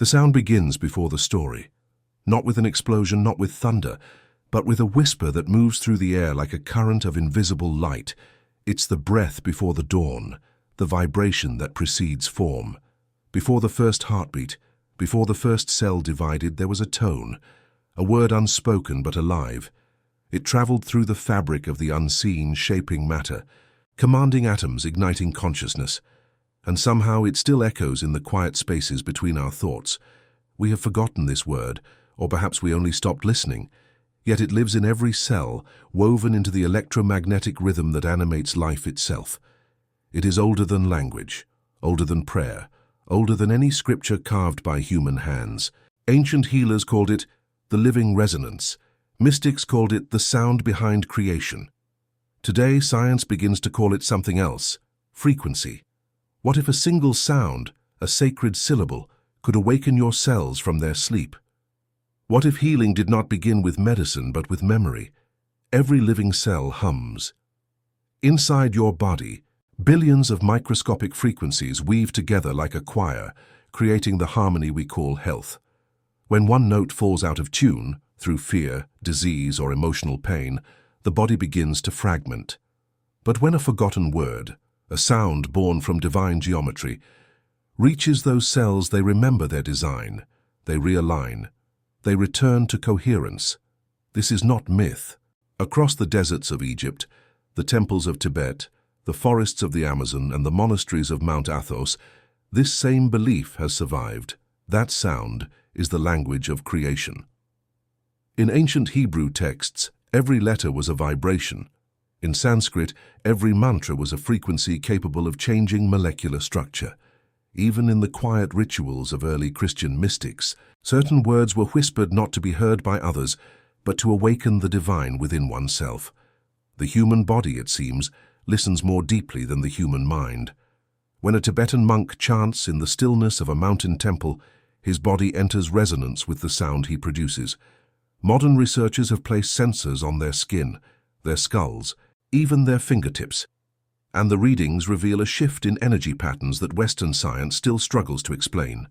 The sound begins before the story, not with an explosion, not with thunder, but with a whisper that moves through the air like a current of invisible light. It's the breath before the dawn, the vibration that precedes form. Before the first heartbeat, before the first cell divided, there was a tone, a word unspoken but alive. It traveled through the fabric of the unseen, shaping matter, commanding atoms, igniting consciousness. And somehow it still echoes in the quiet spaces between our thoughts. We have forgotten this word, or perhaps we only stopped listening. Yet it lives in every cell, woven into the electromagnetic rhythm that animates life itself. It is older than language, older than prayer, older than any scripture carved by human hands. Ancient healers called it the living resonance. Mystics called it the sound behind creation. Today, science begins to call it something else: frequency. What if a single sound, a sacred syllable, could awaken your cells from their sleep? What if healing did not begin with medicine but with memory? Every living cell hums. Inside your body, billions of microscopic frequencies weave together like a choir, creating the harmony we call health. When one note falls out of tune, through fear, disease, or emotional pain, the body begins to fragment. But when a forgotten word, a sound born from divine geometry, reaches those cells, they remember their design, they realign, they return to coherence. This is not myth. Across the deserts of Egypt, the temples of Tibet, the forests of the Amazon, and the monasteries of Mount Athos, this same belief has survived. That sound is the language of creation. In ancient Hebrew texts, every letter was a vibration. In Sanskrit, every mantra was a frequency capable of changing molecular structure. Even in the quiet rituals of early Christian mystics, certain words were whispered not to be heard by others, but to awaken the divine within oneself. The human body, it seems, listens more deeply than the human mind. When a Tibetan monk chants in the stillness of a mountain temple, his body enters resonance with the sound he produces. Modern researchers have placed sensors on their skin, their skulls, even their fingertips, and the readings reveal a shift in energy patterns that Western science still struggles to explain.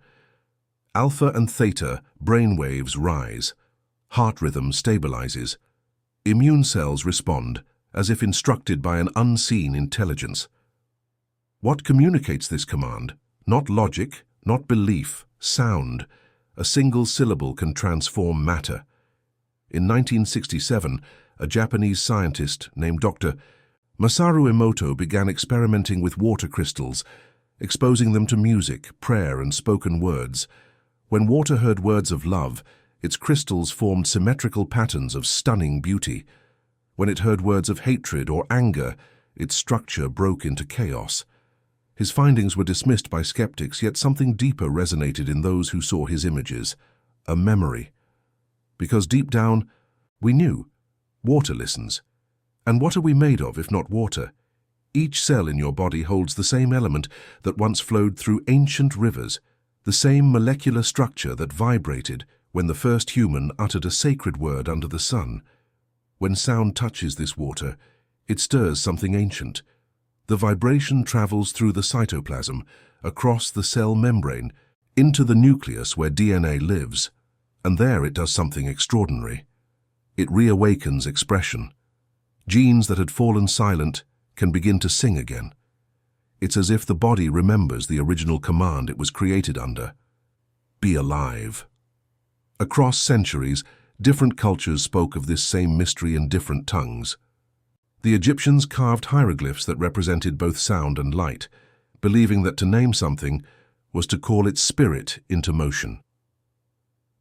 Alpha and theta brain waves rise, heart rhythm stabilizes, immune cells respond as if instructed by an unseen intelligence. What communicates this command? Not logic, not belief, sound. A single syllable can transform matter. In 1967, a Japanese scientist named Dr. Masaru Emoto began experimenting with water crystals, exposing them to music, prayer, and spoken words. When water heard words of love, its crystals formed symmetrical patterns of stunning beauty. When it heard words of hatred or anger, its structure broke into chaos. His findings were dismissed by skeptics, yet something deeper resonated in those who saw his images: a memory. Because deep down, we knew. Water listens. And what are we made of if not water? Each cell in your body holds the same element that once flowed through ancient rivers, the same molecular structure that vibrated when the first human uttered a sacred word under the sun. When sound touches this water, it stirs something ancient. The vibration travels through the cytoplasm, across the cell membrane, into the nucleus where DNA lives, and there it does something extraordinary. It reawakens expression. Genes that had fallen silent can begin to sing again. It's as if the body remembers the original command it was created under: be alive. Across centuries, different cultures spoke of this same mystery in different tongues. The Egyptians carved hieroglyphs that represented both sound and light, believing that to name something was to call its spirit into motion.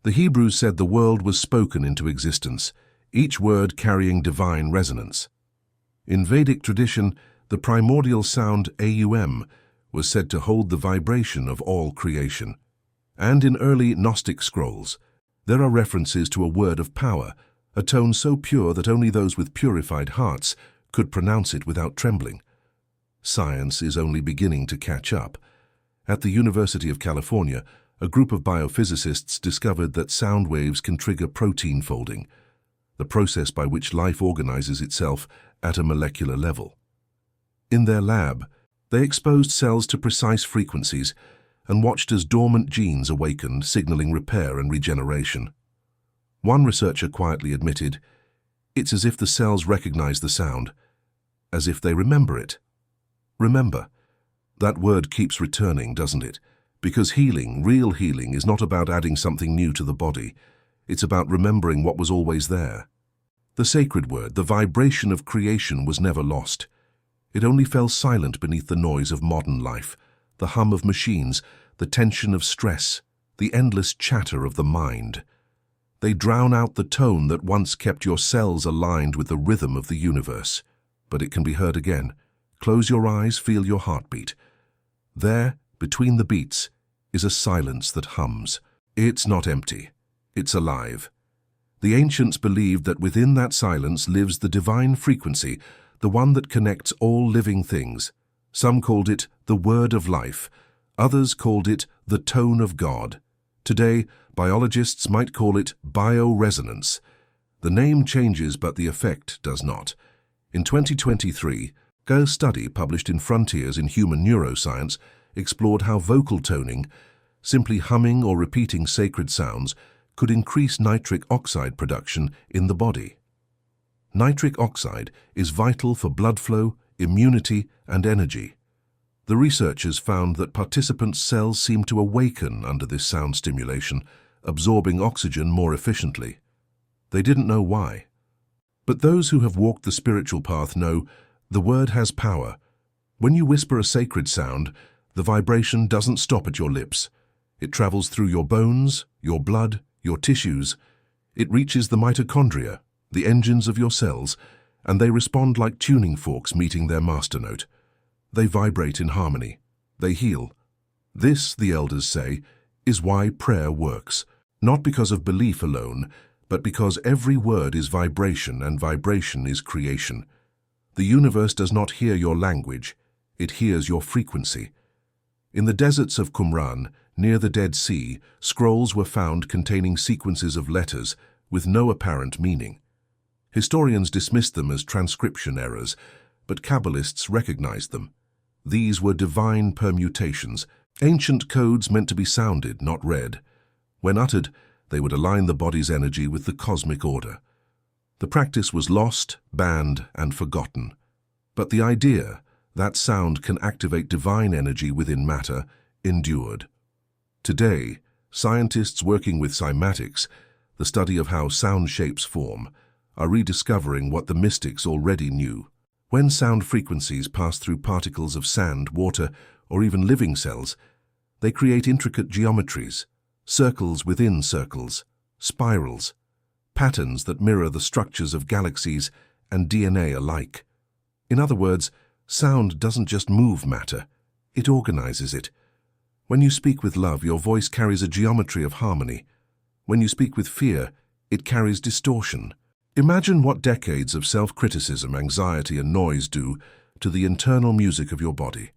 The Hebrews said the world was spoken into existence, each word carrying divine resonance. In Vedic tradition, the primordial sound aum was said to hold the vibration of all creation. And in early Gnostic scrolls, there are references to a word of power, a tone so pure that only those with purified hearts could pronounce it without trembling. Science is only beginning to catch up. At the University of California, a group of biophysicists discovered that sound waves can trigger protein folding, the process by which life organizes itself at a molecular level. In their lab, they exposed cells to precise frequencies, and watched as dormant genes awakened, signaling repair and regeneration. One researcher quietly admitted, "It's as if the cells recognize the sound, as if they remember it." Remember. That word keeps returning, doesn't it? Because healing, real healing, is not about adding something new to the body. It's about remembering what was always there. The sacred word, the vibration of creation, was never lost. It only fell silent beneath the noise of modern life, the hum of machines, the tension of stress, the endless chatter of the mind. They drown out the tone that once kept your cells aligned with the rhythm of the universe. But it can be heard again. Close your eyes, feel your heartbeat. There, between the beats, is a silence that hums. It's not empty. It's alive. The ancients believed that within that silence lives the divine frequency, the one that connects all living things. Some called it the word of life. Others called it the tone of God. Today, biologists might call it bioresonance. The name changes, but the effect does not. In 2023, a study published in Frontiers in Human Neuroscience explored how vocal toning, simply humming or repeating sacred sounds, could increase nitric oxide production in the body. Nitric oxide is vital for blood flow, immunity, and energy. The researchers found that participants' cells seemed to awaken under this sound stimulation, absorbing oxygen more efficiently. They didn't know why. But those who have walked the spiritual path know the word has power. When you whisper a sacred sound, the vibration doesn't stop at your lips. It travels through your bones, your blood, your tissues. It reaches the mitochondria, the engines of your cells, and they respond like tuning forks meeting their master note. They vibrate in harmony. They heal. This, the elders say, is why prayer works. Not because of belief alone, but because every word is vibration and vibration is creation. The universe does not hear your language, it hears your frequency. In the deserts of Qumran, near the Dead Sea, scrolls were found containing sequences of letters with no apparent meaning. Historians dismissed them as transcription errors, but Kabbalists recognized them. These were divine permutations, ancient codes meant to be sounded, not read. When uttered, they would align the body's energy with the cosmic order. The practice was lost, banned, and forgotten. But the idea, that sound can activate divine energy within matter, endured. Today, scientists working with cymatics, the study of how sound shapes form, are rediscovering what the mystics already knew. When sound frequencies pass through particles of sand, water, or even living cells, they create intricate geometries, circles within circles, spirals, patterns that mirror the structures of galaxies and DNA alike. In other words, sound doesn't just move matter, it organizes it. When you speak with love, your voice carries a geometry of harmony. When you speak with fear, it carries distortion. Imagine what decades of self-criticism, anxiety, and noise do to the internal music of your body.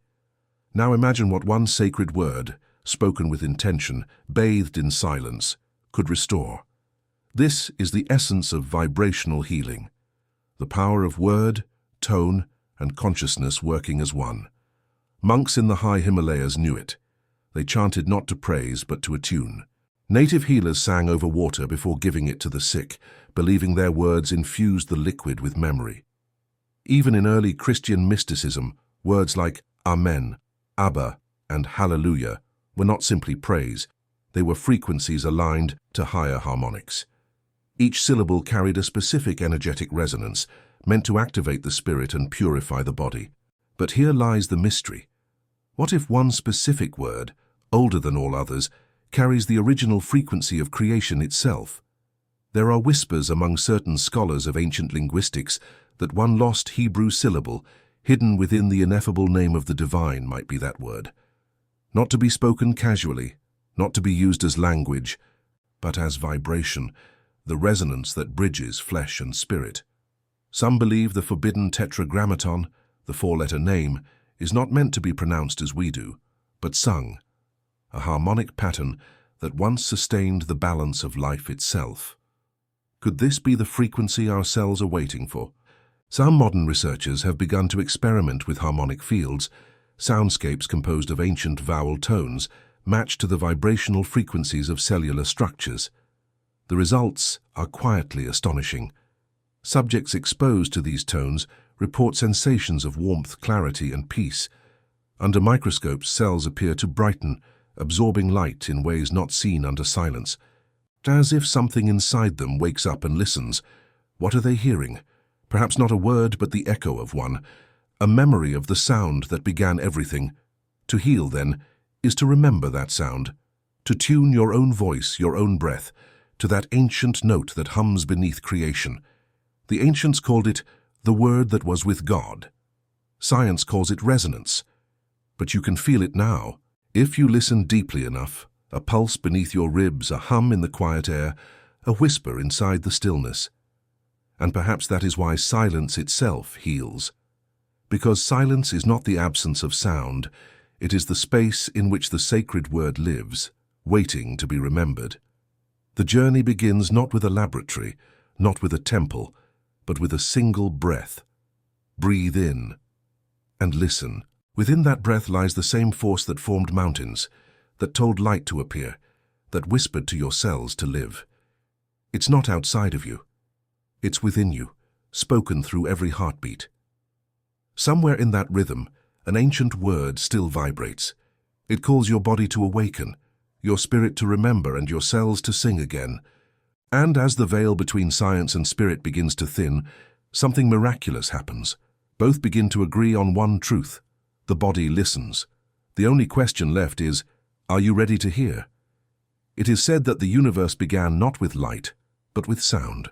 Now imagine what one sacred word, spoken with intention, bathed in silence, could restore. This is the essence of vibrational healing, the power of word, tone, and consciousness working as one. Monks in the high Himalayas knew it. They chanted not to praise, but to attune. Native healers sang over water before giving it to the sick, believing their words infused the liquid with memory. Even in early Christian mysticism, words like Amen, Abba, and Hallelujah were not simply praise, they were frequencies aligned to higher harmonics. Each syllable carried a specific energetic resonance, meant to activate the spirit and purify the body. But here lies the mystery. What if one specific word, older than all others, carries the original frequency of creation itself? There are whispers among certain scholars of ancient linguistics that one lost Hebrew syllable, hidden within the ineffable name of the divine, might be that word. Not to be spoken casually, not to be used as language, but as vibration, the resonance that bridges flesh and spirit. Some believe the forbidden tetragrammaton, the four-letter name, is not meant to be pronounced as we do, but sung, a harmonic pattern that once sustained the balance of life itself. Could this be the frequency our cells are waiting for? Some modern researchers have begun to experiment with harmonic fields, soundscapes composed of ancient vowel tones match to the vibrational frequencies of cellular structures. The results are quietly astonishing. Subjects exposed to these tones report sensations of warmth, clarity, and peace. Under microscopes, cells appear to brighten, absorbing light in ways not seen under silence. As if something inside them wakes up and listens. What are they hearing? Perhaps not a word, but the echo of one, a memory of the sound that began everything. To heal, then, is to remember that sound, to tune your own voice, your own breath, to that ancient note that hums beneath creation. The ancients called it the word that was with God. Science calls it resonance. But you can feel it now. If you listen deeply enough, a pulse beneath your ribs, a hum in the quiet air, a whisper inside the stillness. And perhaps that is why silence itself heals. Because silence is not the absence of sound, it is the space in which the sacred word lives, waiting to be remembered. The journey begins not with a laboratory, not with a temple, but with a single breath. Breathe in and listen. Within that breath lies the same force that formed mountains, that told light to appear, that whispered to your cells to live. It's not outside of you. It's within you, spoken through every heartbeat. Somewhere in that rhythm, an ancient word still vibrates. It calls your body to awaken, your spirit to remember, and your cells to sing again. And as the veil between science and spirit begins to thin, something miraculous happens. Both begin to agree on one truth. The body listens. The only question left is, are you ready to hear? It is said that the universe began not with light, but with sound.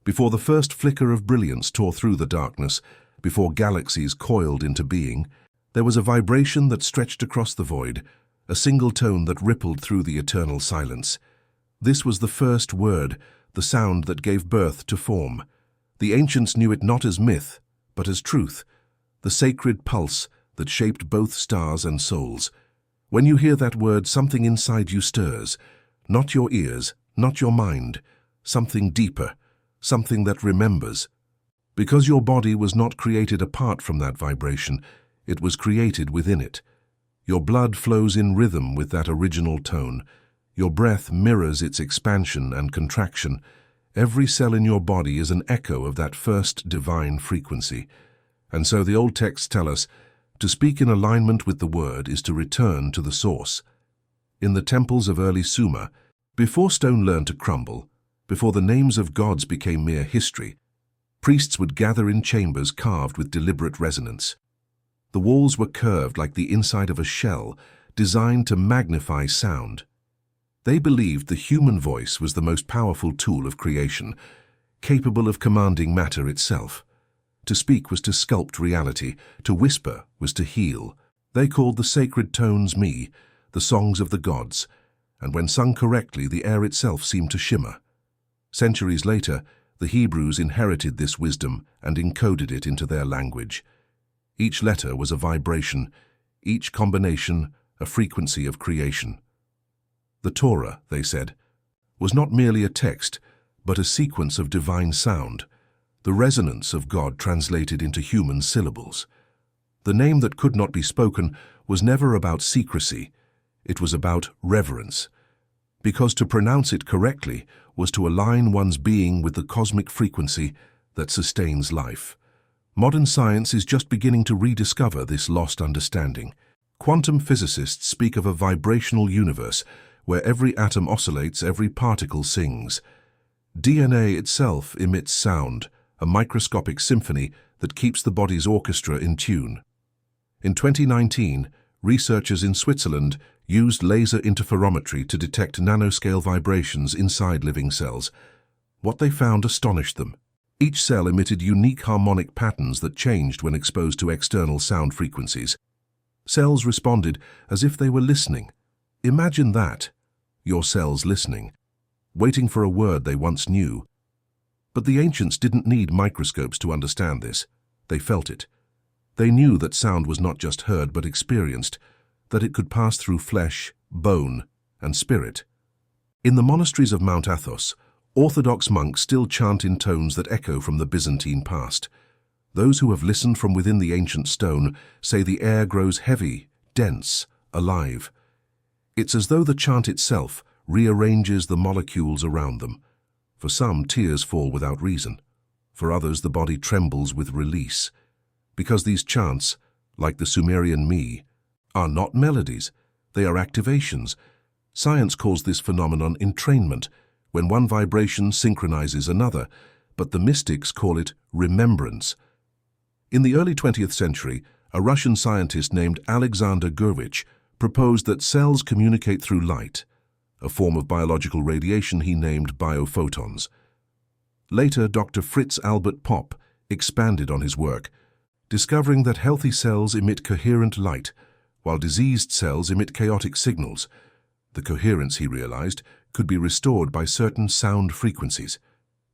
Before the first flicker of brilliance tore through the darkness, before galaxies coiled into being, there was a vibration that stretched across the void, a single tone that rippled through the eternal silence. This was the first word, the sound that gave birth to form. The ancients knew it not as myth, but as truth, the sacred pulse that shaped both stars and souls. When you hear that word, something inside you stirs, not your ears, not your mind, something deeper, something that remembers. Because your body was not created apart from that vibration, it was created within it. Your blood flows in rhythm with that original tone. Your breath mirrors its expansion and contraction. Every cell in your body is an echo of that first divine frequency. And so the old texts tell us, to speak in alignment with the word is to return to the source. In the temples of early Sumer, before stone learned to crumble, before the names of gods became mere history, priests would gather in chambers carved with deliberate resonance. The walls were curved like the inside of a shell, designed to magnify sound. They believed the human voice was the most powerful tool of creation, capable of commanding matter itself. To speak was to sculpt reality, to whisper was to heal. They called the sacred tones me, the songs of the gods, and when sung correctly, the air itself seemed to shimmer. Centuries later, the Hebrews inherited this wisdom and encoded it into their language. Each letter was a vibration, each combination a frequency of creation. The Torah, they said, was not merely a text, but a sequence of divine sound, the resonance of God translated into human syllables. The name that could not be spoken was never about secrecy, it was about reverence, because to pronounce it correctly was to align one's being with the cosmic frequency that sustains life. Modern science is just beginning to rediscover this lost understanding. Quantum physicists speak of a vibrational universe where every atom oscillates, every particle sings. DNA itself emits sound, a microscopic symphony that keeps the body's orchestra in tune. In 2019, researchers in Switzerland used laser interferometry to detect nanoscale vibrations inside living cells. What they found astonished them. Each cell emitted unique harmonic patterns that changed when exposed to external sound frequencies. Cells responded as if they were listening. Imagine that, your cells listening, waiting for a word they once knew. But the ancients didn't need microscopes to understand this. They felt it. They knew that sound was not just heard but experienced, that it could pass through flesh, bone, and spirit. In the monasteries of Mount Athos, Orthodox monks still chant in tones that echo from the Byzantine past. Those who have listened from within the ancient stone say the air grows heavy, dense, alive. It's as though the chant itself rearranges the molecules around them. For some, tears fall without reason. For others, the body trembles with release. Because these chants, like the Sumerian me, are not melodies, they are activations. Science calls this phenomenon entrainment, when one vibration synchronizes another, but the mystics call it remembrance. In the early 20th century, a Russian scientist named Alexander Gurevich proposed that cells communicate through light, a form of biological radiation he named biophotons. Later, Dr. Fritz Albert Popp expanded on his work, discovering that healthy cells emit coherent light, while diseased cells emit chaotic signals. The coherence, he realized, could be restored by certain sound frequencies.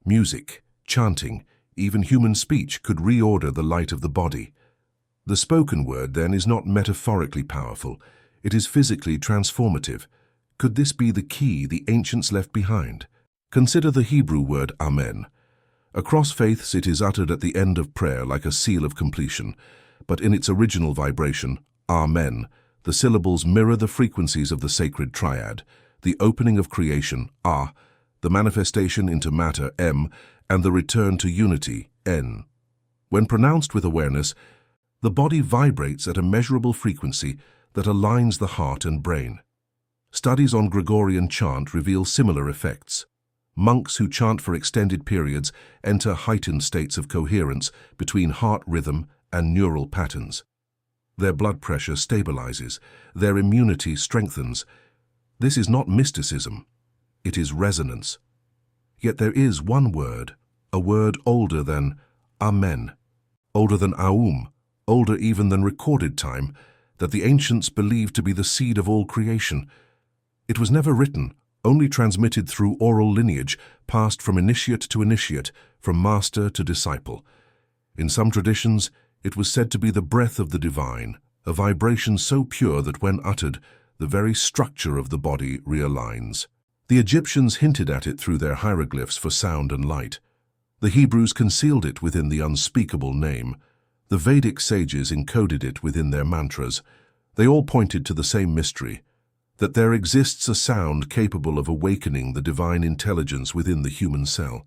Music, chanting, even human speech could reorder the light of the body. The spoken word, then, is not metaphorically powerful. It is physically transformative. Could this be the key the ancients left behind? Consider the Hebrew word amen. Across faiths, it is uttered at the end of prayer like a seal of completion, but in its original vibration, amen, the syllables mirror the frequencies of the sacred triad, the opening of creation, ah, the manifestation into matter, m, and the return to unity, n. When pronounced with awareness, the body vibrates at a measurable frequency that aligns the heart and brain. Studies on Gregorian chant reveal similar effects. Monks who chant for extended periods enter heightened states of coherence between heart rhythm and neural patterns. Their blood pressure stabilizes, their immunity strengthens. This is not mysticism, it is resonance. Yet there is one word, a word older than amen, older than aum, older even than recorded time, that the ancients believed to be the seed of all creation. It was never written, only transmitted through oral lineage, passed from initiate to initiate, from master to disciple. In some traditions, it was said to be the breath of the divine, a vibration so pure that when uttered, the very structure of the body realigns. The Egyptians hinted at it through their hieroglyphs for sound and light. The Hebrews concealed it within the unspeakable name. The Vedic sages encoded it within their mantras. They all pointed to the same mystery, that there exists a sound capable of awakening the divine intelligence within the human cell.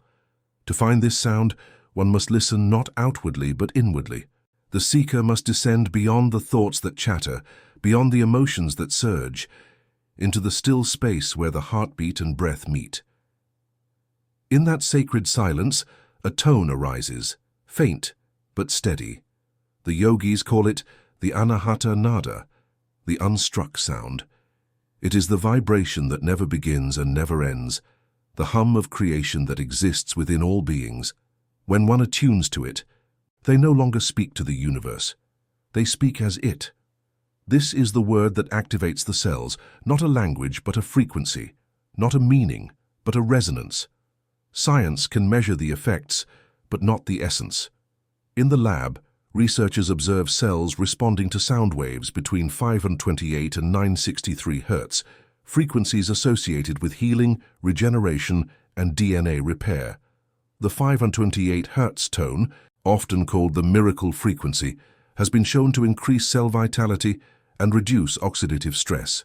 To find this sound, one must listen not outwardly but inwardly. The seeker must descend beyond the thoughts that chatter, beyond the emotions that surge, into the still space where the heartbeat and breath meet. In that sacred silence, a tone arises, faint but steady. The yogis call it the anahata nada, the unstruck sound. It is the vibration that never begins and never ends, the hum of creation that exists within all beings. When one attunes to it, they no longer speak to the universe. They speak as it. This is the word that activates the cells, not a language but a frequency, not a meaning but a resonance. Science can measure the effects, but not the essence. In the lab, researchers observe cells responding to sound waves between 528 and 963 Hz, frequencies associated with healing, regeneration, and DNA repair. The 528 Hz tone, often called the miracle frequency, has been shown to increase cell vitality and reduce oxidative stress.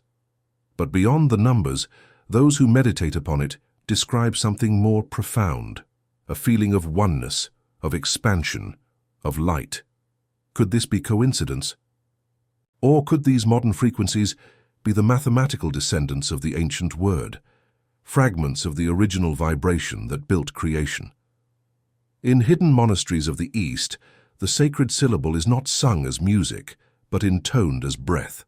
But beyond the numbers, those who meditate upon it describe something more profound, a feeling of oneness, of expansion, of light. Could this be coincidence? Or could these modern frequencies be the mathematical descendants of the ancient word, fragments of the original vibration that built creation? In hidden monasteries of the East, the sacred syllable is not sung as music, but intoned as breath.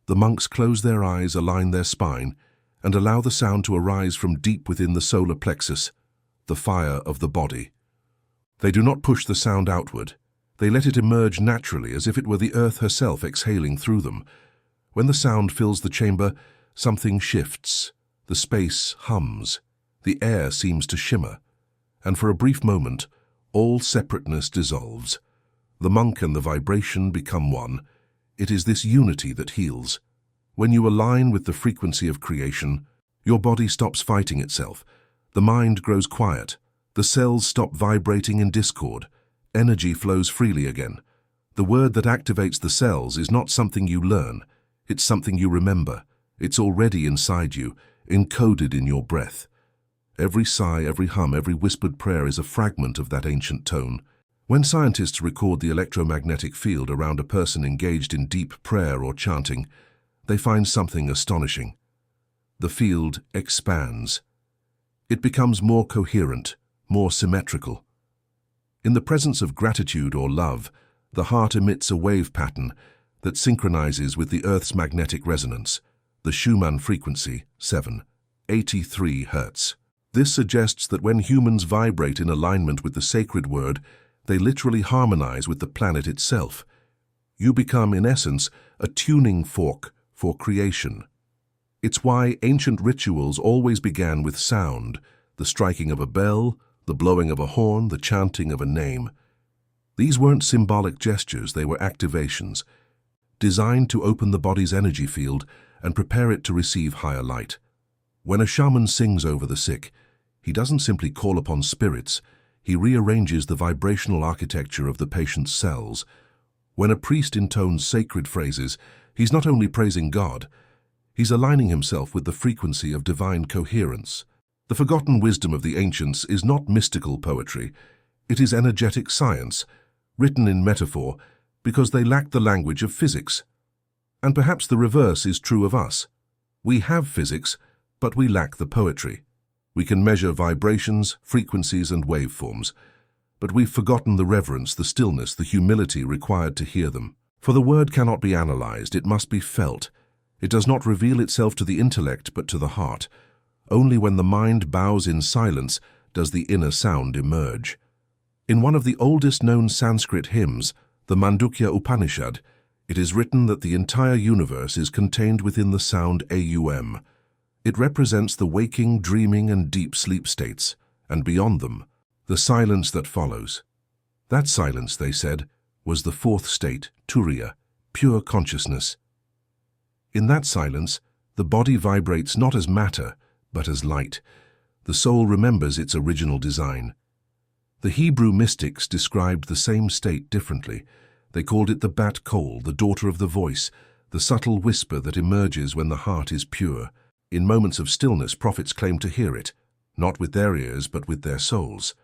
The monks close their eyes, align their spine, and allow the sound to arise from deep within the solar plexus, the fire of the body. They do not push the sound outward. They let it emerge naturally, as if it were the earth herself exhaling through them. When the sound fills the chamber, something shifts. The space hums. The air seems to shimmer. And for a brief moment, all separateness dissolves. The monk and the vibration become one. It is this unity that heals. When you align with the frequency of creation, your body stops fighting itself. The mind grows quiet. The cells stop vibrating in discord. Energy flows freely again. The word that activates the cells is not something you learn. It's something you remember. It's already inside you, encoded in your breath. Every sigh, every hum, every whispered prayer is a fragment of that ancient tone. When scientists record the electromagnetic field around a person engaged in deep prayer or chanting, they find something astonishing. The field expands. It becomes more coherent, more symmetrical. In the presence of gratitude or love, the heart emits a wave pattern that synchronizes with the Earth's magnetic resonance, the Schumann frequency, 783 Hz. This suggests that when humans vibrate in alignment with the sacred word, they literally harmonize with the planet itself. You become, in essence, a tuning fork for creation. It's why ancient rituals always began with sound, the striking of a bell, the blowing of a horn, the chanting of a name. These weren't symbolic gestures, they were activations, designed to open the body's energy field and prepare it to receive higher light. When a shaman sings over the sick, he doesn't simply call upon spirits, he rearranges the vibrational architecture of the patient's cells. When a priest intones sacred phrases, he's not only praising God, he's aligning himself with the frequency of divine coherence. The forgotten wisdom of the ancients is not mystical poetry, it is energetic science, written in metaphor because they lacked the language of physics. And perhaps the reverse is true of us. We have physics, but we lack the poetry. We can measure vibrations, frequencies, and waveforms, but we've forgotten the reverence, the stillness, the humility required to hear them. For the word cannot be analyzed, it must be felt. It does not reveal itself to the intellect, but to the heart. Only when the mind bows in silence does the inner sound emerge. In one of the oldest known Sanskrit hymns, the Mandukya Upanishad, it is written that the entire universe is contained within the sound Aum. It represents the waking, dreaming, and deep sleep states, and beyond them, the silence that follows. That silence, they said, was the fourth state, Turiya, pure consciousness. In that silence, the body vibrates not as matter, but as light. The soul remembers its original design. The Hebrew mystics described the same state differently. They called it the bat kol, the daughter of the voice, the subtle whisper that emerges when the heart is pure. In moments of stillness, prophets claimed to hear it, not with their ears, but with their souls.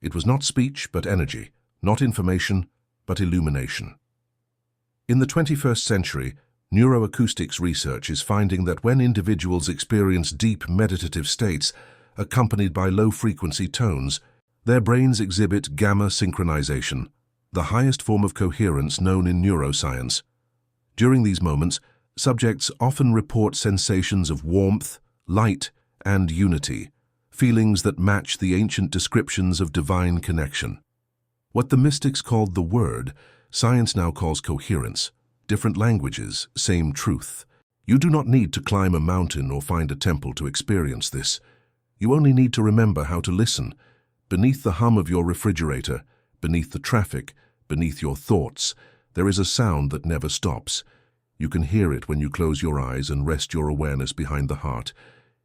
It was not speech, but energy, not information, but illumination. In the 21st century, neuroacoustics research is finding that when individuals experience deep meditative states accompanied by low-frequency tones, their brains exhibit gamma synchronization, the highest form of coherence known in neuroscience. During these moments, subjects often report sensations of warmth, light, and unity, feelings that match the ancient descriptions of divine connection. What the mystics called the word, science now calls coherence. Different languages, same truth. You do not need to climb a mountain or find a temple to experience this. You only need to remember how to listen. Beneath the hum of your refrigerator, beneath the traffic, beneath your thoughts, there is a sound that never stops. You can hear it when you close your eyes and rest your awareness behind the heart.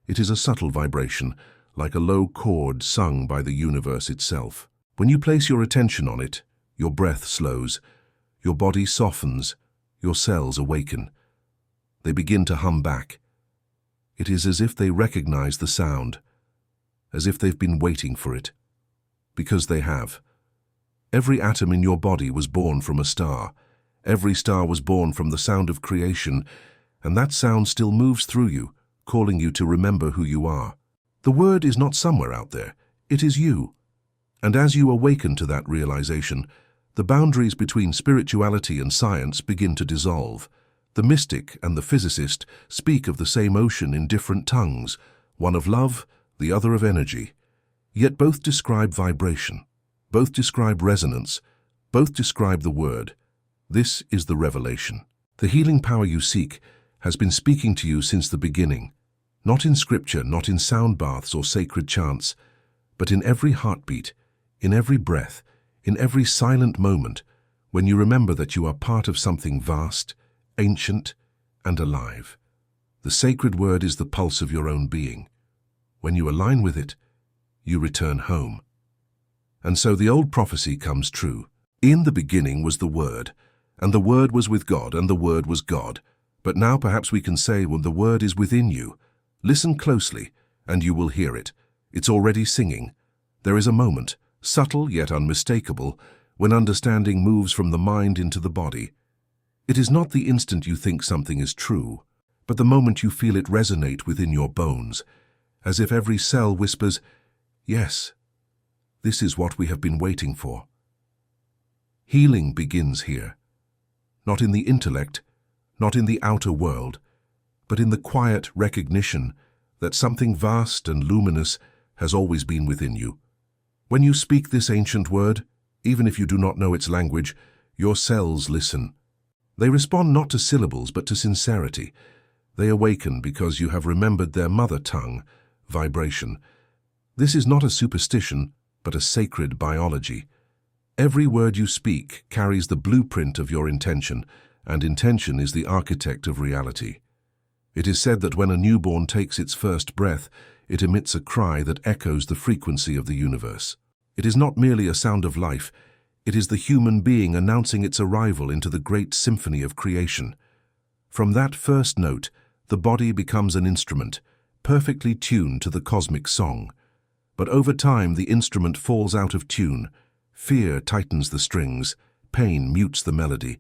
It is a subtle vibration, like a low chord sung by the universe itself. When you place your attention on it, your breath slows, your body softens, your cells awaken. They begin to hum back. It is as if they recognize the sound, as if they've been waiting for it. Because they have. Every atom in your body was born from a star. Every star was born from the sound of creation, and that sound still moves through you, calling you to remember who you are. The word is not somewhere out there, it is you. And as you awaken to that realization, the boundaries between spirituality and science begin to dissolve. The mystic and the physicist speak of the same ocean in different tongues, one of love, the other of energy. Yet both describe vibration, both describe resonance, both describe the word. This is the revelation. The healing power you seek has been speaking to you since the beginning, not in scripture, not in sound baths or sacred chants, but in every heartbeat, in every breath, in every silent moment, when you remember that you are part of something vast, ancient, and alive. The sacred word is the pulse of your own being. When you align with it, you return home. And so the old prophecy comes true. In the beginning was the Word, and the Word was with God, and the Word was God. But now perhaps we can say, well, the word is within you. Listen closely, and you will hear it. It's already singing. There is a moment, subtle yet unmistakable, when understanding moves from the mind into the body. It is not the instant you think something is true, but the moment you feel it resonate within your bones, as if every cell whispers, yes, this is what we have been waiting for. Healing begins here, not in the intellect, not in the outer world, but in the quiet recognition that something vast and luminous has always been within you. When you speak this ancient word, even if you do not know its language, your cells listen. They respond not to syllables but to sincerity. They awaken because you have remembered their mother tongue, vibration. This is not a superstition, but a sacred biology. Every word you speak carries the blueprint of your intention, and intention is the architect of reality. It is said that when a newborn takes its first breath, it emits a cry that echoes the frequency of the universe. It is not merely a sound of life, it is the human being announcing its arrival into the great symphony of creation. From that first note, the body becomes an instrument, perfectly tuned to the cosmic song. But over time, the instrument falls out of tune. Fear tightens the strings, pain mutes the melody,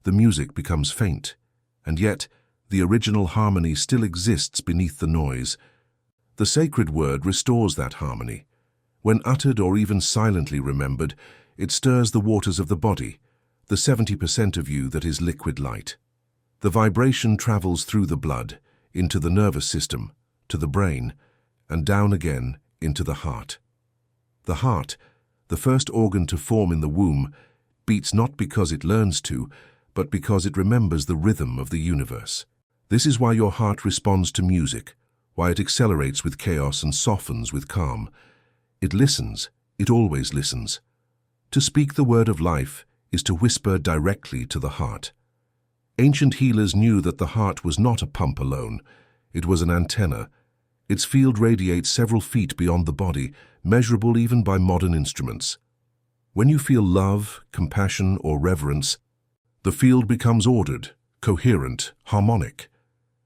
the music becomes faint. And yet, the original harmony still exists beneath the noise. The sacred word restores that harmony. When uttered or even silently remembered, it stirs the waters of the body, the 70% of you that is liquid light. The vibration travels through the blood, into the nervous system, to the brain, and down again into the heart. The heart, the first organ to form in the womb, beats not because it learns to, but because it remembers the rhythm of the universe. This is why your heart responds to music, why it accelerates with chaos and softens with calm. It listens, it always listens. To speak the word of life is to whisper directly to the heart. Ancient healers knew that the heart was not a pump alone. It was an antenna. Its field radiates several feet beyond the body, measurable even by modern instruments. When you feel love, compassion, or reverence, the field becomes ordered, coherent, harmonic.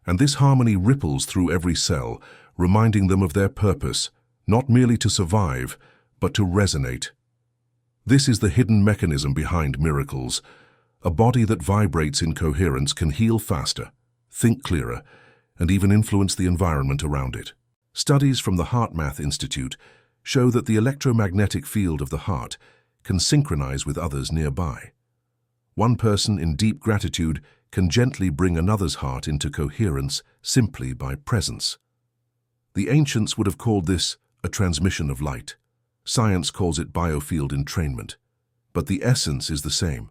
And this harmony ripples through every cell, reminding them of their purpose, not merely to survive, but to resonate. This is the hidden mechanism behind miracles. A body that vibrates in coherence can heal faster, think clearer, and even influence the environment around it. Studies from the HeartMath Institute show that the electromagnetic field of the heart can synchronize with others nearby. One person in deep gratitude can gently bring another's heart into coherence simply by presence. The ancients would have called this a transmission of light. Science calls it biofield entrainment. But the essence is the same,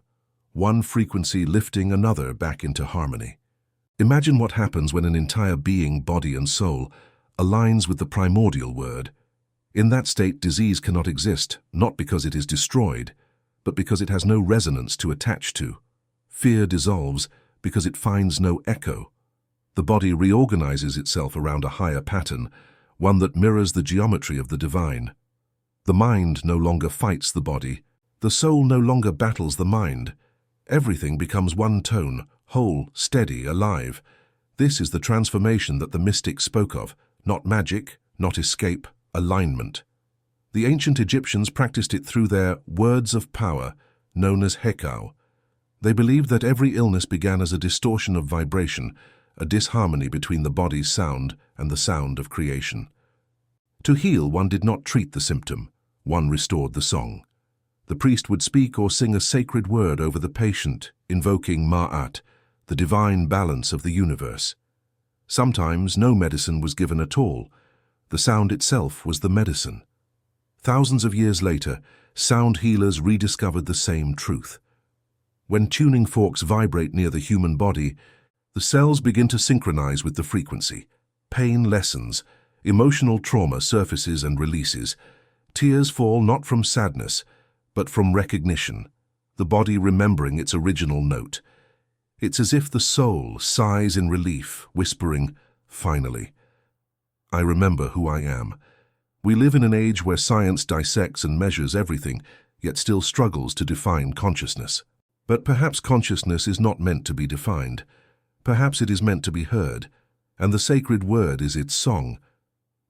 one frequency lifting another back into harmony. Imagine what happens when an entire being, body and soul, aligns with the primordial word. In that state, disease cannot exist, not because it is destroyed, but because it has no resonance to attach to. Fear dissolves because it finds no echo. The body reorganizes itself around a higher pattern, one that mirrors the geometry of the divine. The mind no longer fights the body. The soul no longer battles the mind. Everything becomes one tone, whole, steady, alive. This is the transformation that the mystics spoke of, not magic, not escape, alignment. The ancient Egyptians practiced it through their words of power, known as hekau. They believed that every illness began as a distortion of vibration, a disharmony between the body's sound and the sound of creation. To heal, one did not treat the symptom, one restored the song. The priest would speak or sing a sacred word over the patient, invoking Ma'at, the divine balance of the universe. Sometimes no medicine was given at all. The sound itself was the medicine. Thousands of years later, sound healers rediscovered the same truth. When tuning forks vibrate near the human body, the cells begin to synchronize with the frequency. Pain lessens, emotional trauma surfaces and releases. Tears fall not from sadness, but from recognition, the body remembering its original note. It's as if the soul sighs in relief, whispering, "Finally, I remember who I am." We live in an age where science dissects and measures everything, yet still struggles to define consciousness. But perhaps consciousness is not meant to be defined. perhaps it is meant to be heard, and the sacred word is its song.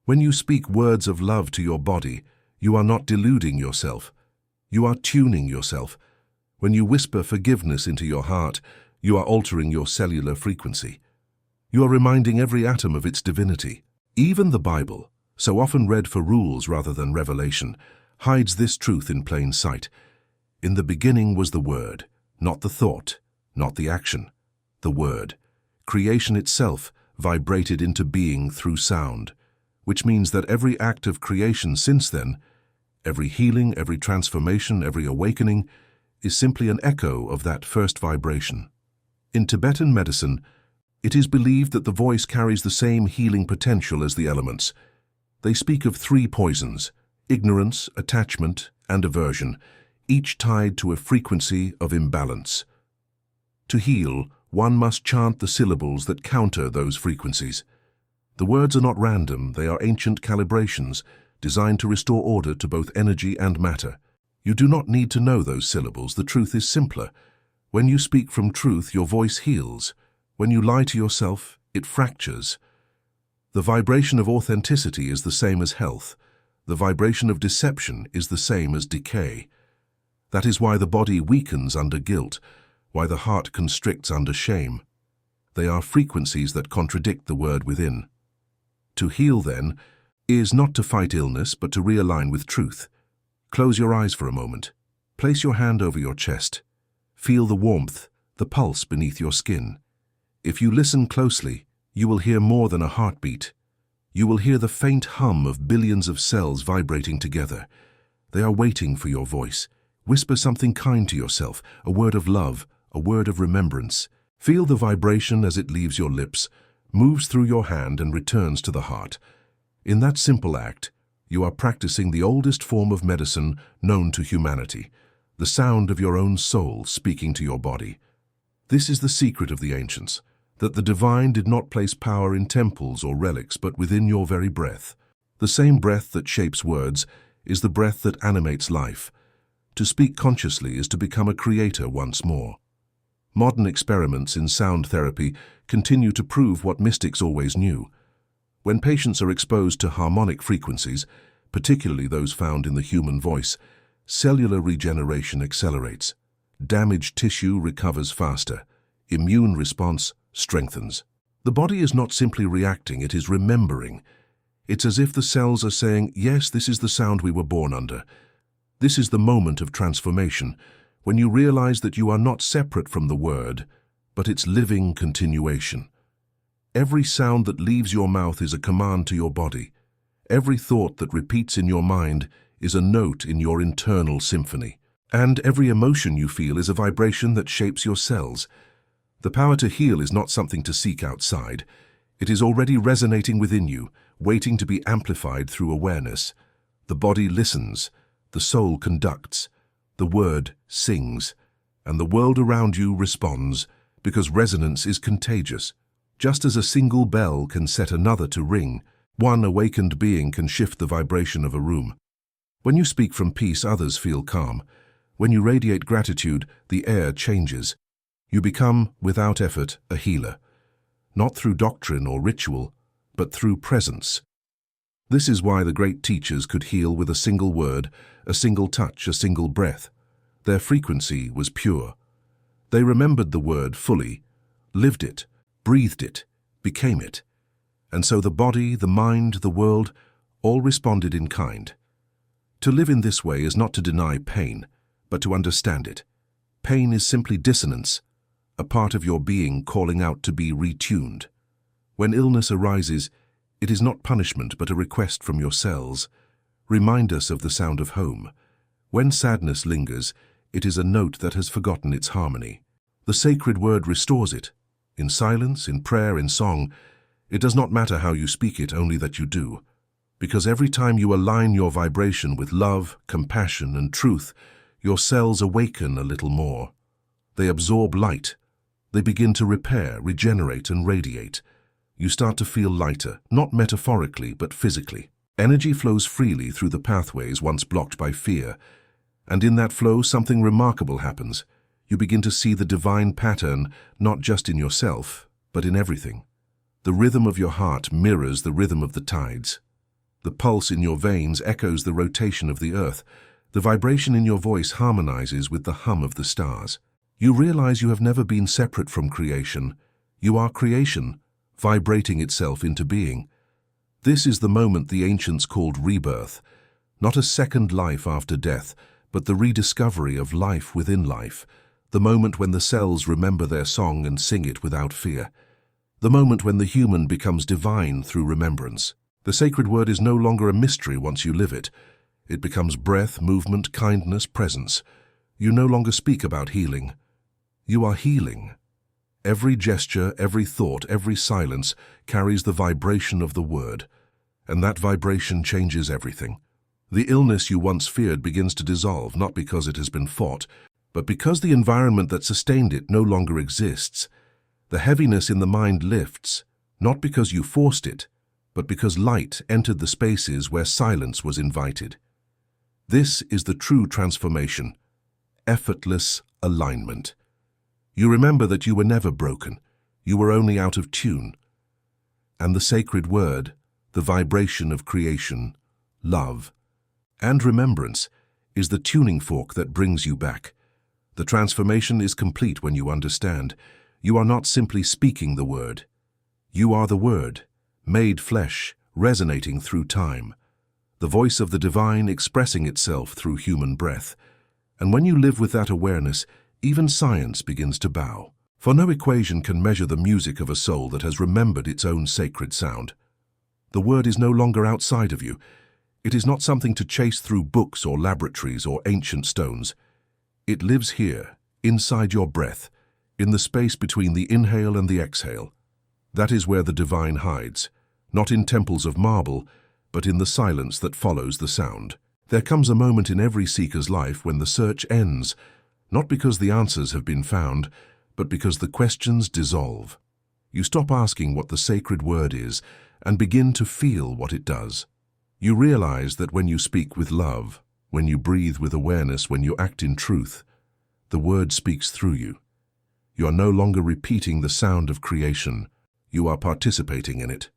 When you speak words of love to your body, you are not deluding yourself. You are tuning yourself. When you whisper forgiveness into your heart, you are altering your cellular frequency. You are reminding every atom of its divinity. Even the Bible, so often read for rules rather than revelation, hides this truth in plain sight. In the beginning was the Word, not the thought, not the action, the Word. Creation itself vibrated into being through sound, which means that every act of creation since then, every healing, every transformation, every awakening, is simply an echo of that first vibration. In Tibetan medicine, it is believed that the voice carries the same healing potential as the elements. They speak of three poisons: ignorance, attachment, and aversion, each tied to a frequency of imbalance. To heal, one must chant the syllables that counter those frequencies. The words are not random, they are ancient calibrations, designed to restore order to both energy and matter. You do not need to know those syllables, the truth is simpler. When you speak from truth, your voice heals. When you lie to yourself, it fractures. The vibration of authenticity is the same as health. The vibration of deception is the same as decay. That is why the body weakens under guilt, why the heart constricts under shame. They are frequencies that contradict the word within. To heal, then, is not to fight illness, but to realign with truth. Close your eyes for a moment. Place your hand over your chest. Feel the warmth, the pulse beneath your skin. If you listen closely, you will hear more than a heartbeat. You will hear the faint hum of billions of cells vibrating together. They are waiting for your voice. Whisper something kind to yourself, a word of love, a word of remembrance. Feel the vibration as it leaves your lips, moves through your hand and returns to the heart. In that simple act, you are practicing the oldest form of medicine known to humanity, the sound of your own soul speaking to your body. This is the secret of the ancients, that the divine did not place power in temples or relics, but within your very breath. The same breath that shapes words is the breath that animates life. To speak consciously is to become a creator once more. Modern experiments in sound therapy continue to prove what mystics always knew. When patients are exposed to harmonic frequencies, particularly those found in the human voice, cellular regeneration accelerates. Damaged tissue recovers faster. Immune response strengthens. The body is not simply reacting, it is remembering. It's as if the cells are saying, yes, this is the sound we were born under. This is the moment of transformation, when you realize that you are not separate from the word, but its living continuation. Every sound that leaves your mouth is a command to your body. Every thought that repeats in your mind is a note in your internal symphony. And every emotion you feel is a vibration that shapes your cells. The power to heal is not something to seek outside. It is already resonating within you, waiting to be amplified through awareness. The body listens, the soul conducts, the word sings, and the world around you responds, because resonance is contagious. Just as a single bell can set another to ring, one awakened being can shift the vibration of a room. When you speak from peace, others feel calm. When you radiate gratitude, the air changes. You become, without effort, a healer. Not through doctrine or ritual, but through presence. This is why the great teachers could heal with a single word, a single touch, a single breath. Their frequency was pure. They remembered the word fully, lived it, breathed it, became it. And so the body, the mind, the world, all responded in kind. To live in this way is not to deny pain, but to understand it. Pain is simply dissonance, a part of your being calling out to be retuned. When illness arises, it is not punishment but a request from your cells. Remind us of the sound of home. When sadness lingers, it is a note that has forgotten its harmony. The sacred word restores it. In silence, in prayer, in song, it does not matter how you speak it, only that you do. Because every time you align your vibration with love, compassion, and truth, your cells awaken a little more. They absorb light. They begin to repair, regenerate, and radiate. You start to feel lighter, not metaphorically, but physically. Energy flows freely through the pathways once blocked by fear. And in that flow, something remarkable happens. You begin to see the divine pattern, not just in yourself, but in everything. The rhythm of your heart mirrors the rhythm of the tides. The pulse in your veins echoes the rotation of the earth. The vibration in your voice harmonizes with the hum of the stars. You realize you have never been separate from creation. You are creation, vibrating itself into being. This is the moment the ancients called rebirth, not a second life after death, but the rediscovery of life within life, the moment when the cells remember their song and sing it without fear, the moment when the human becomes divine through remembrance. The sacred word is no longer a mystery once you live it. It becomes breath, movement, kindness, presence. You no longer speak about healing. You are healing. Every gesture, every thought, every silence carries the vibration of the word, and that vibration changes everything. The illness you once feared begins to dissolve, not because it has been fought, but because the environment that sustained it no longer exists. The heaviness in the mind lifts, not because you forced it, but because light entered the spaces where silence was invited. This is the true transformation, effortless alignment. You remember that you were never broken, you were only out of tune. And the sacred word, the vibration of creation, love, and remembrance, is the tuning fork that brings you back. The transformation is complete when you understand. You are not simply speaking the word. You are the word, made flesh, resonating through time. The voice of the divine expressing itself through human breath. And when you live with that awareness, even science begins to bow. For no equation can measure the music of a soul that has remembered its own sacred sound. The word is no longer outside of you. It is not something to chase through books or laboratories or ancient stones. It lives here, inside your breath, in the space between the inhale and the exhale. That is where the divine hides, not in temples of marble, but in the silence that follows the sound. There comes a moment in every seeker's life when the search ends, not because the answers have been found, but because the questions dissolve. You stop asking what the sacred word is and begin to feel what it does. You realize that when you speak with love, when you breathe with awareness, when you act in truth, the word speaks through you. You are no longer repeating the sound of creation. You are participating in it.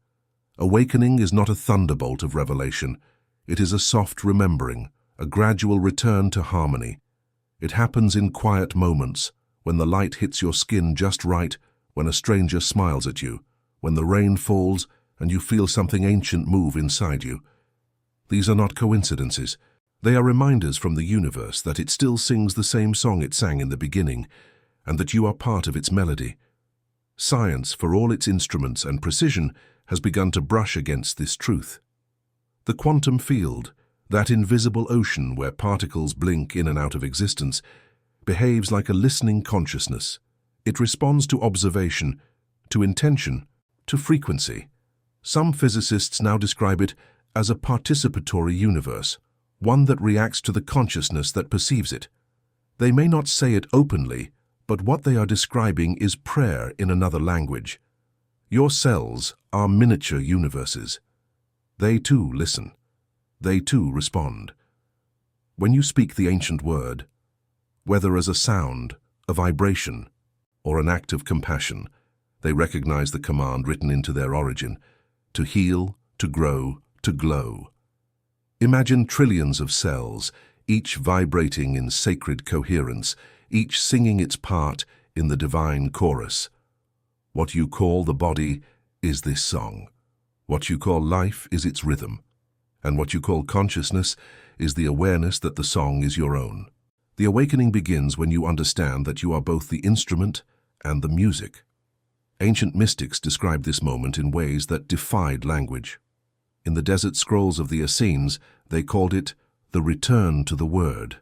Awakening is not a thunderbolt of revelation. It is a soft remembering, a gradual return to harmony. It happens in quiet moments, when the light hits your skin just right, when a stranger smiles at you, when the rain falls and you feel something ancient move inside you. These are not coincidences. They are reminders from the universe that it still sings the same song it sang in the beginning, and that you are part of its melody. Science, for all its instruments and precision, has begun to brush against this truth. The quantum field, that invisible ocean where particles blink in and out of existence, behaves like a listening consciousness. It responds to observation, to intention, to frequency. Some physicists now describe it as a participatory universe, one that reacts to the consciousness that perceives it. They may not say it openly, but what they are describing is prayer in another language. Your cells are miniature universes. They too listen. They too respond. When you speak the ancient word, whether as a sound, a vibration, or an act of compassion, they recognize the command written into their origin, to heal, to grow, to glow. Imagine trillions of cells, each vibrating in sacred coherence, each singing its part in the divine chorus. What you call the body is this song. What you call life is its rhythm. And what you call consciousness is the awareness that the song is your own. The awakening begins when you understand that you are both the instrument and the music. Ancient mystics described this moment in ways that defied language. In the desert scrolls of the Essenes, they called it the return to the word.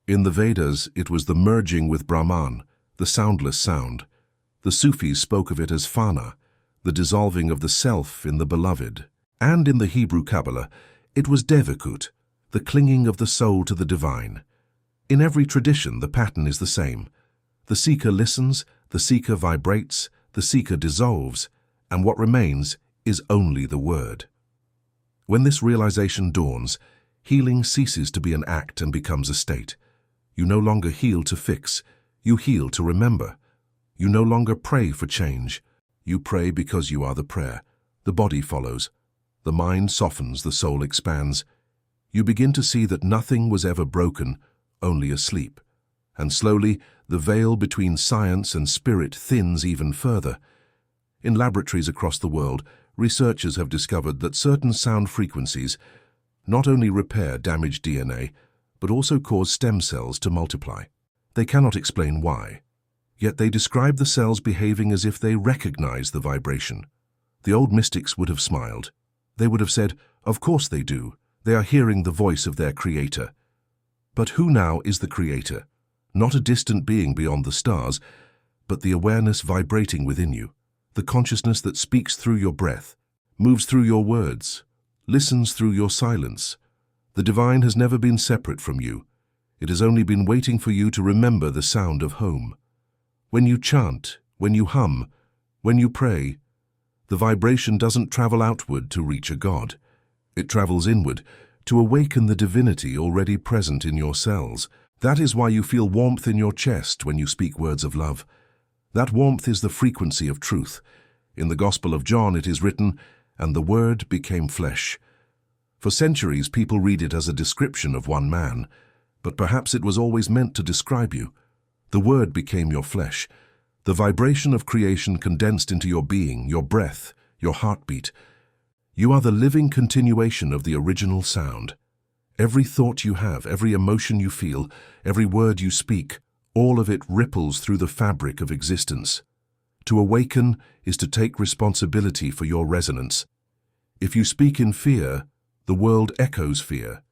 In the Vedas, it was the merging with Brahman, the soundless sound. The Sufis spoke of it as fana, the dissolving of the self in the beloved. And in the Hebrew Kabbalah, it was devekut, the clinging of the soul to the divine. In every tradition, the pattern is the same. The seeker listens, the seeker vibrates, the seeker dissolves, and what remains is only the word. When this realization dawns, healing ceases to be an act and becomes a state. You no longer heal to fix, you heal to remember. You no longer pray for change, You pray because you are the prayer. The body follows. The mind softens, the soul expands. You begin to see that nothing was ever broken, only asleep. And slowly, the veil between science and spirit thins even further. In laboratories across the world, researchers have discovered that certain sound frequencies not only repair damaged DNA, but also cause stem cells to multiply. They cannot explain why. Yet they describe the cells behaving as if they recognize the vibration. The old mystics would have smiled. They would have said, "Of course they do. They are hearing the voice of their creator." But who now is the creator? Not a distant being beyond the stars, but the awareness vibrating within you, the consciousness that speaks through your breath, moves through your words, listens through your silence. The divine has never been separate from you. It has only been waiting for you to remember the sound of home. When you chant, when you hum, when you pray, the vibration doesn't travel outward to reach a god. It travels inward to awaken the divinity already present in your cells. That is why you feel warmth in your chest when you speak words of love. That warmth is the frequency of truth. In the Gospel of John it is written, "And the Word became flesh." For centuries people read it as a description of one man, but perhaps it was always meant to describe you. The Word became your flesh. The vibration of creation condensed into your being, your breath, your heartbeat. You are the living continuation of the original sound. Every thought you have, every emotion you feel, every word you speak, all of it ripples through the fabric of existence. To awaken is to take responsibility for your resonance. If you speak in fear, the world echoes fear.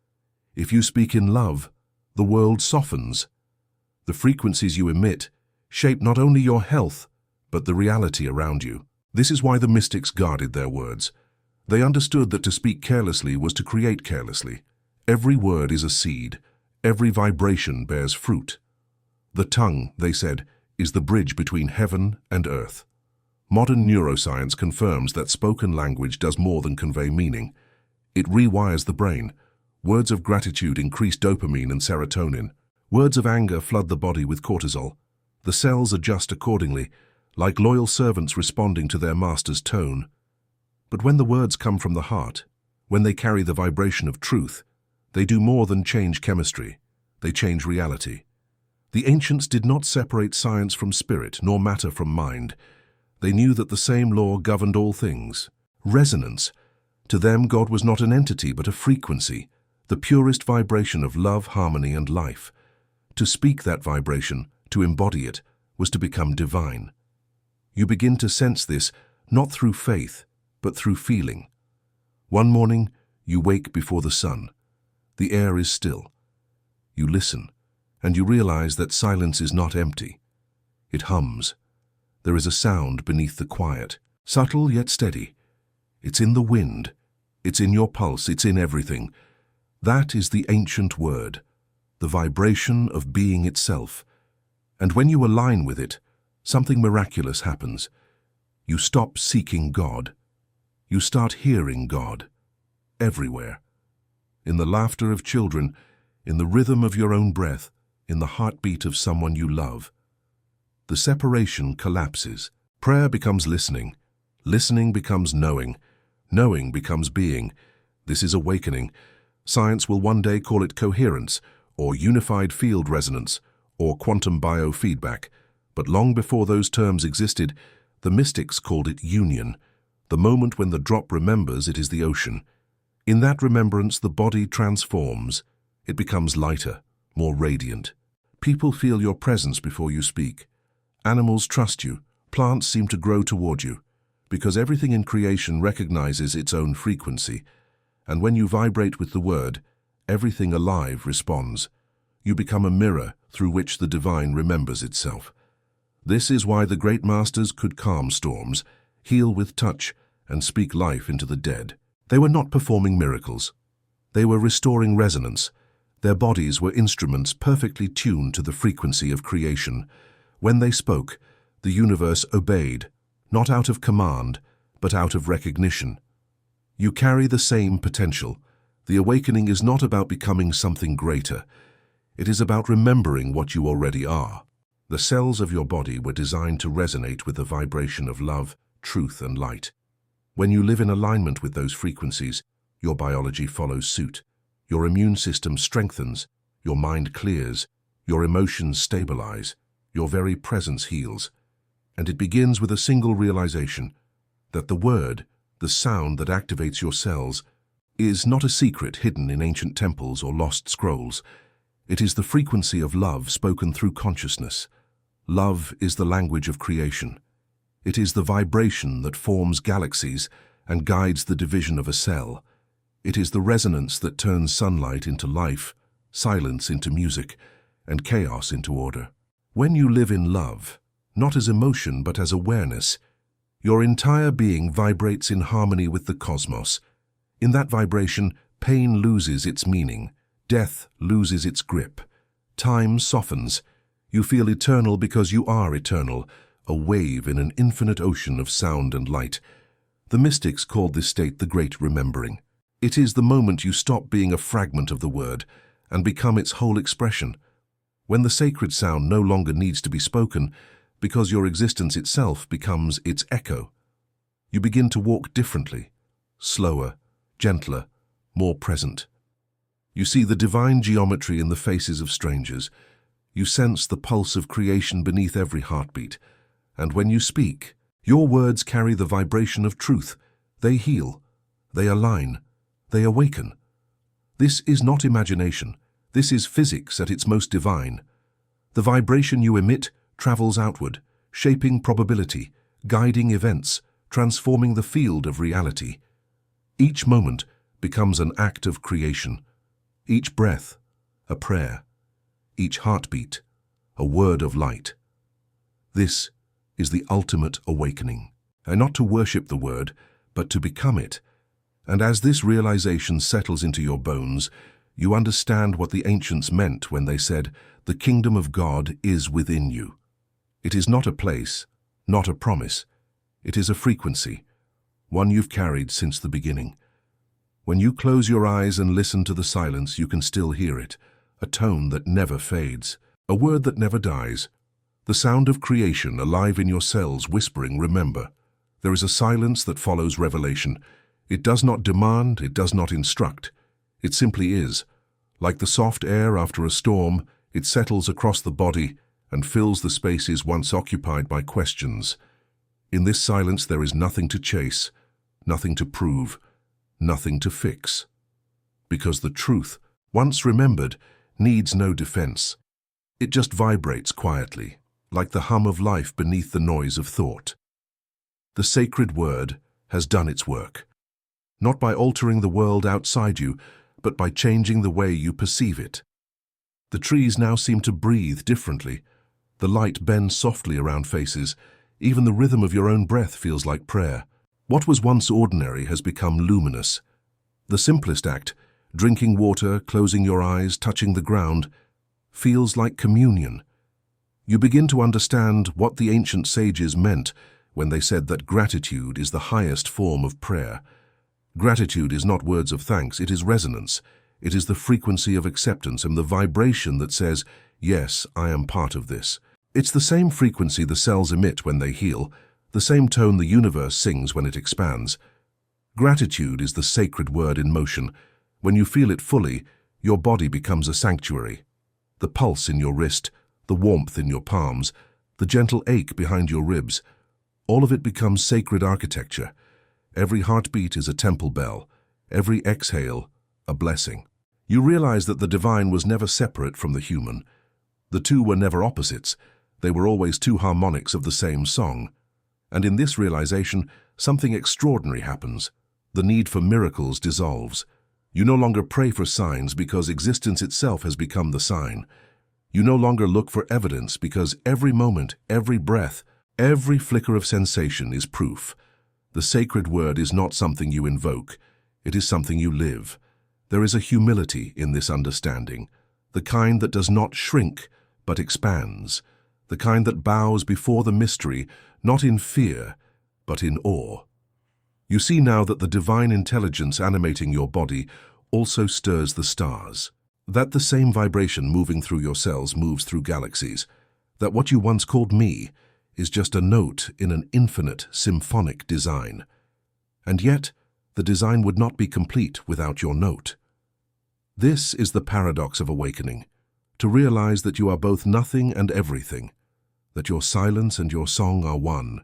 If you speak in love, the world softens. The frequencies you emit shape not only your health, but the reality around you. This is why the mystics guarded their words. They understood that to speak carelessly was to create carelessly. Every word is a seed. Every vibration bears fruit. The tongue, they said, is the bridge between heaven and earth. Modern neuroscience confirms that spoken language does more than convey meaning. It rewires the brain. Words of gratitude increase dopamine and serotonin. Words of anger flood the body with cortisol. The cells adjust accordingly, like loyal servants responding to their master's tone. But when the words come from the heart, when they carry the vibration of truth, they do more than change chemistry. They change reality. The ancients did not separate science from spirit, nor matter from mind. They knew that the same law governed all things. Resonance. To them, God was not an entity, but a frequency, the purest vibration of love, harmony, and life. To speak that vibration, to embody it, was to become divine. You begin to sense this, not through faith, but through feeling. One morning, you wake before the sun. The air is still. You listen, and you realize that silence is not empty. It hums. There is a sound beneath the quiet, subtle yet steady. It's in the wind. It's in your pulse. It's in everything. That is the ancient word, the vibration of being itself. And when you align with it, something miraculous happens. You stop seeking God. You start hearing God, everywhere. In the laughter of children, in the rhythm of your own breath, in the heartbeat of someone you love. The separation collapses. Prayer becomes listening. Listening becomes knowing. Knowing becomes being. This is awakening. Science will one day call it coherence, or unified field resonance, or quantum biofeedback. But long before those terms existed, the mystics called it union. The moment when the drop remembers it is the ocean. In that remembrance, the body transforms. It becomes lighter, more radiant. People feel your presence before you speak. Animals trust you. Plants seem to grow toward you, because everything in creation recognizes its own frequency. And when you vibrate with the word, everything alive responds. You become a mirror through which the divine remembers itself. This is why the great masters could calm storms, heal with touch, and speak life into the dead. They were not performing miracles. They were restoring resonance. Their bodies were instruments perfectly tuned to the frequency of creation. When they spoke, the universe obeyed, not out of command, but out of recognition. You carry the same potential. The awakening is not about becoming something greater. It is about remembering what you already are. The cells of your body were designed to resonate with the vibration of love, truth, and light. When you live in alignment with those frequencies, your biology follows suit. Your immune system strengthens, your mind clears, your emotions stabilize, your very presence heals. And it begins with a single realization that the word, the sound that activates your cells, is not a secret hidden in ancient temples or lost scrolls. It is the frequency of love spoken through consciousness. Love is the language of creation. It is the vibration that forms galaxies and guides the division of a cell. It is the resonance that turns sunlight into life, silence into music, and chaos into order. When you live in love, not as emotion but as awareness, your entire being vibrates in harmony with the cosmos. In that vibration, pain loses its meaning, death loses its grip, time softens. You feel eternal because you are eternal, a wave in an infinite ocean of sound and light. The mystics called this state the Great Remembering. It is the moment you stop being a fragment of the word and become its whole expression. When the sacred sound no longer needs to be spoken because your existence itself becomes its echo. You begin to walk differently, slower, gentler, more present. You see the divine geometry in the faces of strangers. You sense the pulse of creation beneath every heartbeat. And when you speak, your words carry the vibration of truth. They heal, they align, they awaken. This is not imagination. This is physics at its most divine. The vibration you emit travels outward, shaping probability, guiding events, transforming the field of reality. Each moment becomes an act of creation. Each breath, a prayer. Each heartbeat, a word of light. This is the ultimate awakening, and not to worship the word, but to become it. And as this realization settles into your bones, you understand what the ancients meant when they said, "The kingdom of God is within you." It is not a place, not a promise. It is a frequency, one you've carried since the beginning. When you close your eyes and listen to the silence, you can still hear it, a tone that never fades, a word that never dies. The sound of creation alive in your cells whispering, "Remember." There is a silence that follows revelation. It does not demand, it does not instruct. It simply is. Like the soft air after a storm, it settles across the body and fills the spaces once occupied by questions. In this silence there is nothing to chase, nothing to prove, nothing to fix. Because the truth, once remembered, needs no defense. It just vibrates quietly, like the hum of life beneath the noise of thought. The sacred word has done its work, not by altering the world outside you, but by changing the way you perceive it. The trees now seem to breathe differently. The light bends softly around faces. Even the rhythm of your own breath feels like prayer. What was once ordinary has become luminous. The simplest act, drinking water, closing your eyes, touching the ground, feels like communion. You begin to understand what the ancient sages meant when they said that gratitude is the highest form of prayer. Gratitude is not words of thanks, it is resonance. It is the frequency of acceptance and the vibration that says, "Yes, I am part of this." It's the same frequency the cells emit when they heal, the same tone the universe sings when it expands. Gratitude is the sacred word in motion. When you feel it fully, your body becomes a sanctuary. The pulse in your wrist, the warmth in your palms, the gentle ache behind your ribs, all of it becomes sacred architecture. Every heartbeat is a temple bell, every exhale a blessing. You realize that the divine was never separate from the human. The two were never opposites. They were always two harmonics of the same song. And in this realization, something extraordinary happens. The need for miracles dissolves. You no longer pray for signs because existence itself has become the sign. You no longer look for evidence because every moment, every breath, every flicker of sensation is proof. The sacred word is not something you invoke. It is something you live. There is a humility in this understanding, the kind that does not shrink, but expands, the kind that bows before the mystery, not in fear, but in awe. You see now that the divine intelligence animating your body also stirs the stars, that the same vibration moving through your cells moves through galaxies, that what you once called me is just a note in an infinite symphonic design. And yet, the design would not be complete without your note. This is the paradox of awakening, to realize that you are both nothing and everything, that your silence and your song are one,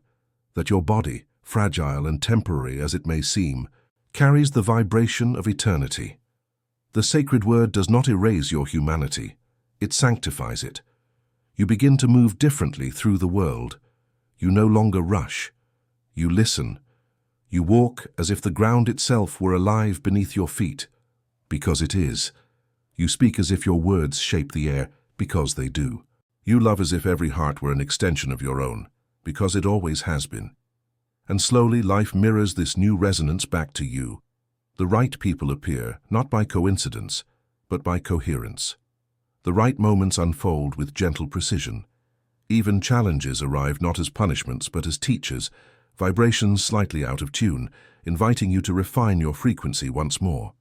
that your body, fragile and temporary as it may seem, carries the vibration of eternity. The sacred word does not erase your humanity, it sanctifies it. You begin to move differently through the world. You no longer rush. You listen. You walk as if the ground itself were alive beneath your feet, because it is. You speak as if your words shape the air, because they do. You love as if every heart were an extension of your own, because it always has been. And slowly life mirrors this new resonance back to you. The right people appear, not by coincidence, but by coherence. The right moments unfold with gentle precision. Even challenges arrive not as punishments but as teachers, vibrations slightly out of tune, inviting you to refine your frequency once more.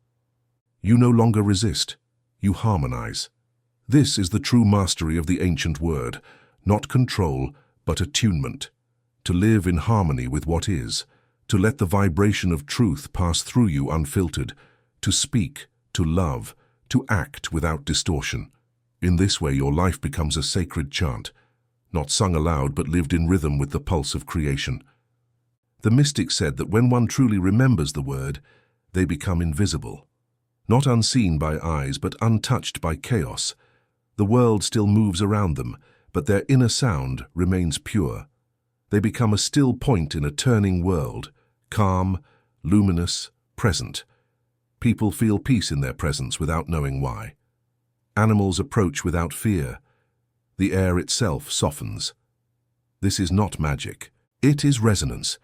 You no longer resist, you harmonize. This is the true mastery of the ancient word, not control, but attunement. To live in harmony with what is, to let the vibration of truth pass through you unfiltered, to speak, to love, to act without distortion. In this way your life becomes a sacred chant, not sung aloud but lived in rhythm with the pulse of creation. The mystics said that when one truly remembers the word, they become invisible. Not unseen by eyes but untouched by chaos. The world still moves around them, but their inner sound remains pure. They become a still point in a turning world, calm, luminous, present. People feel peace in their presence without knowing why. Animals approach without fear. The air itself softens. This is not magic. It is resonance.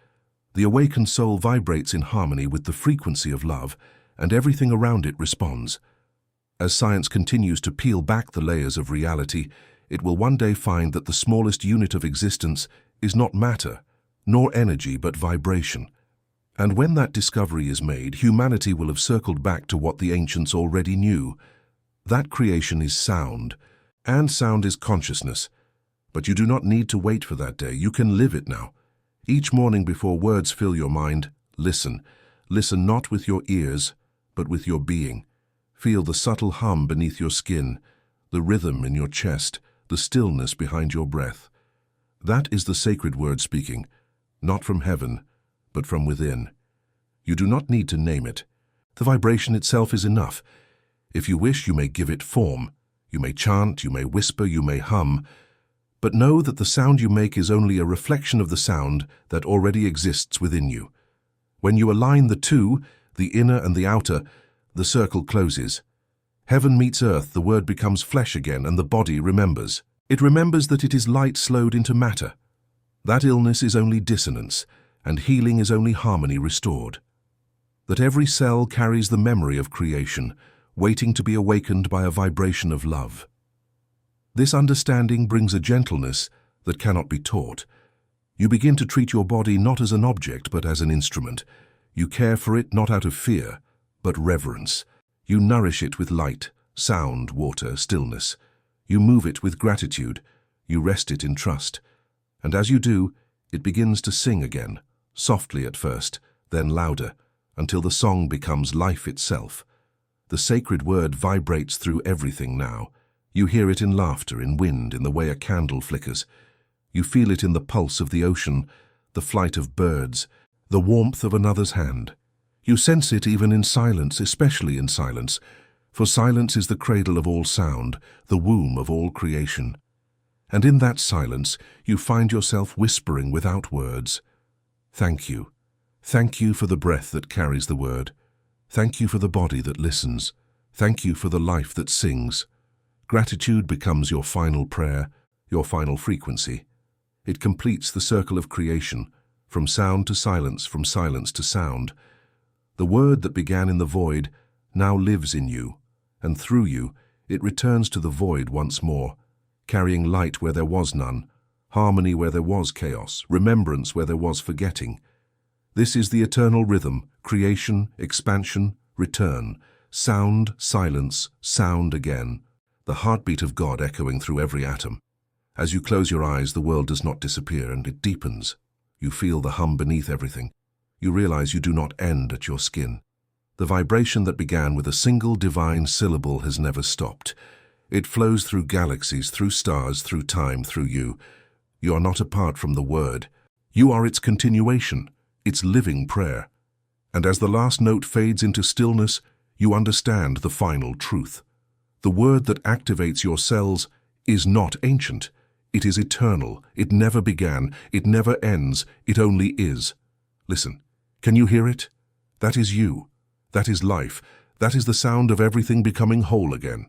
The awakened soul vibrates in harmony with the frequency of love, and everything around it responds. As science continues to peel back the layers of reality, it will one day find that the smallest unit of existence is not matter, nor energy, but vibration. And when that discovery is made, humanity will have circled back to what the ancients already knew. That creation is sound, and sound is consciousness. But you do not need to wait for that day. You can live it now. Each morning before words fill your mind, listen. Listen not with your ears, but with your being. Feel the subtle hum beneath your skin, the rhythm in your chest, the stillness behind your breath. That is the sacred word speaking, not from heaven, but from within. You do not need to name it. The vibration itself is enough. If you wish, you may give it form. You may chant, you may whisper, you may hum. But know that the sound you make is only a reflection of the sound that already exists within you. When you align the two, the inner and the outer, the circle closes. Heaven meets earth, the word becomes flesh again, and the body remembers. It remembers that it is light slowed into matter. That illness is only dissonance, and healing is only harmony restored. That every cell carries the memory of creation, waiting to be awakened by a vibration of love. This understanding brings a gentleness that cannot be taught. You begin to treat your body not as an object but as an instrument. You care for it not out of fear, but reverence. You nourish it with light, sound, water, stillness. You move it with gratitude. You rest it in trust. And as you do, it begins to sing again, softly at first, then louder, until the song becomes life itself. The sacred word vibrates through everything now. You hear it in laughter, in wind, in the way a candle flickers. You feel it in the pulse of the ocean, the flight of birds, the warmth of another's hand. You sense it even in silence, especially in silence, for silence is the cradle of all sound, the womb of all creation. And in that silence, you find yourself whispering without words. Thank you. Thank you for the breath that carries the word. Thank you for the body that listens. Thank you for the life that sings. Gratitude becomes your final prayer, your final frequency. It completes the circle of creation, from sound to silence, from silence to sound. The word that began in the void now lives in you, and through you it returns to the void once more, carrying light where there was none, harmony where there was chaos, remembrance where there was forgetting. This is the eternal rhythm, creation, expansion, return, sound, silence, sound again, the heartbeat of God echoing through every atom. As you close your eyes, the world does not disappear, and it deepens. You feel the hum beneath everything. You realize you do not end at your skin. The vibration that began with a single divine syllable has never stopped. It flows through galaxies, through stars, through time, through you. You are not apart from the word. You are its continuation, its living prayer. And as the last note fades into stillness, you understand the final truth. The word that activates your cells is not ancient. It is eternal. It never began. It never ends. It only is. Listen, can you hear it? That is you. That is life. That is the sound of everything becoming whole again.